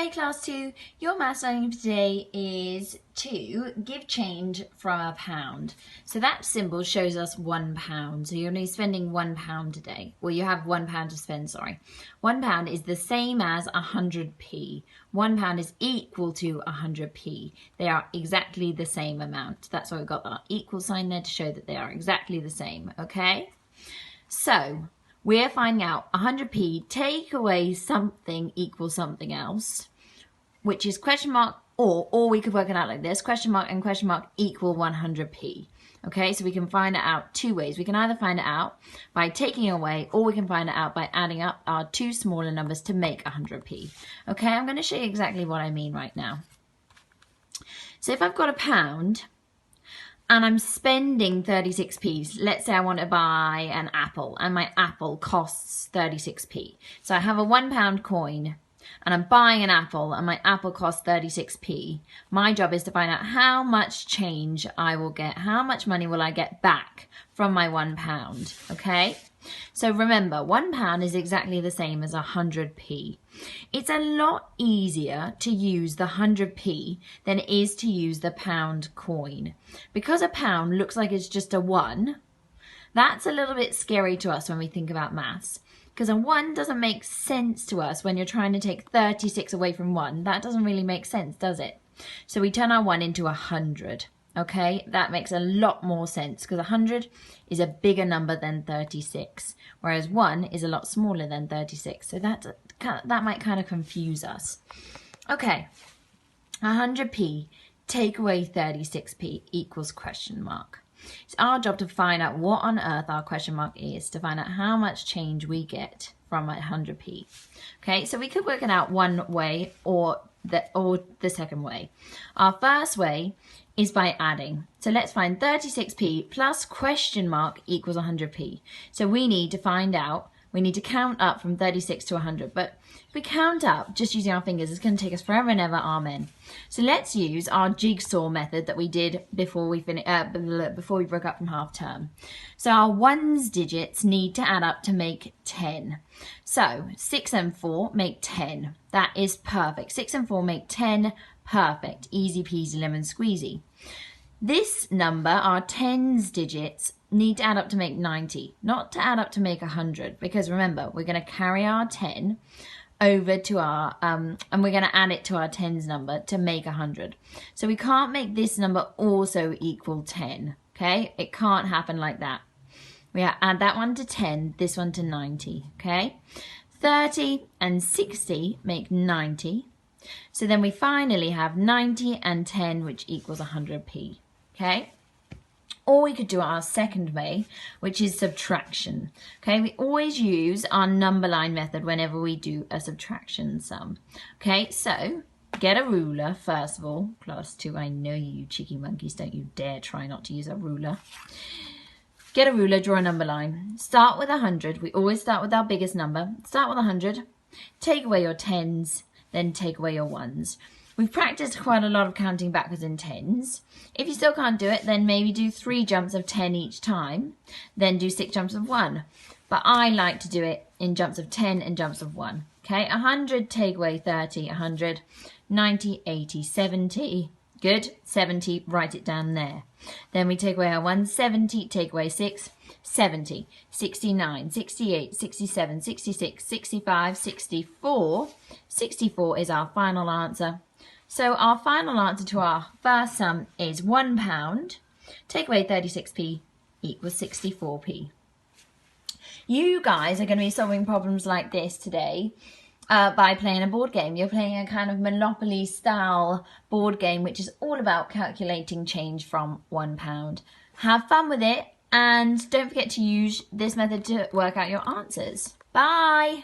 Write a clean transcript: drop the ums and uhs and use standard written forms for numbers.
Hey class 2, your maths learning for today is to give change from a pound. So that symbol shows us £1. So you're only spending £1 today. Well, you have £1 to spend, sorry. £1 is the same as 100p. £1 is equal to 100p. They are exactly the same amount. That's why we've got that equal sign there to show that they are exactly the same, okay? So we're finding out 100p take away something equals something else, which is question mark, or we could work it out like this, question mark and question mark equal 100p. Okay, so we can find it out two ways. We can either find it out by taking away, or we can find it out by adding up our two smaller numbers to make 100p. Okay, I'm going to show you exactly what I mean right now. So if I've got £1, and I'm spending 36p. Let's say I want to buy an apple and my apple costs 36p. So I have a £1 coin and I'm buying an apple and my apple costs 36p. My job is to find out how much change I will get. How much money will I get back from my £1, okay? So remember, £1 is exactly the same as 100p. It's a lot easier to use the 100p than it is to use the pound coin. Because a pound looks like it's just a 1, that's a little bit scary to us when we think about maths. Because a 1 doesn't make sense to us when you're trying to take 36 away from 1. That doesn't really make sense, does it? So we turn our 1 into 100. Okay, that makes a lot more sense because 100 is a bigger number than 36, whereas 1 is a lot smaller than 36. So that might kind of confuse us. Okay, 100p take away 36p equals question mark. It's our job to find out what on earth our question mark is, to find out how much change we get from 100p. Okay, so we could work it out one way or the second way. Our first way is by adding. So let's find 36p plus question mark equals 100p. So we need to find out, we need to count up from 36 to 100. But if we count up just using our fingers, it's going to take us forever and ever, amen. So let's use our jigsaw method that we did before we broke up from half term. So our ones digits need to add up to make 10. So 6 and 4 make 10. That is perfect. 6 and 4 make 10. Perfect. Easy peasy lemon squeezy. This number, our tens digits, need to add up to make 90, not to add up to make 100, because remember, we're going to carry our 10 over to our, and we're going to add it to our tens number to make 100. So we can't make this number also equal 10, okay? It can't happen like that. We add that one to 10, this one to 90, okay? 30 and 60 make 90. So then we finally have 90 and 10, which equals 100p, okay? Or we could do our second way, which is subtraction, okay? We always use our number line method whenever we do a subtraction sum, okay? So get a ruler, first of all. Class 2, I know you cheeky monkeys, don't you dare try not to use a ruler. Get a ruler, draw a number line. Start with 100. We always start with our biggest number. Start with 100. Take away your tens. Then take away your ones. We've practiced quite a lot of counting backwards in tens. If you still can't do it, then maybe do 3 jumps of 10 each time, then do 6 jumps of 1. But I like to do it in jumps of 10 and jumps of 1. Okay, 100 take away 30, 100, 90, 80, 70. Good, 70, write it down there. Then we take away our 170, take away 6, 70, 69, 68, 67, 66, 65, 64. 64 is our final answer. So our final answer to our first sum is £1. Take away 36p equals 64p. You guys are going to be solving problems like this today by playing a board game. You're playing a kind of Monopoly style board game, which is all about calculating change from £1. Have fun with it, and don't forget to use this method to work out your answers. Bye!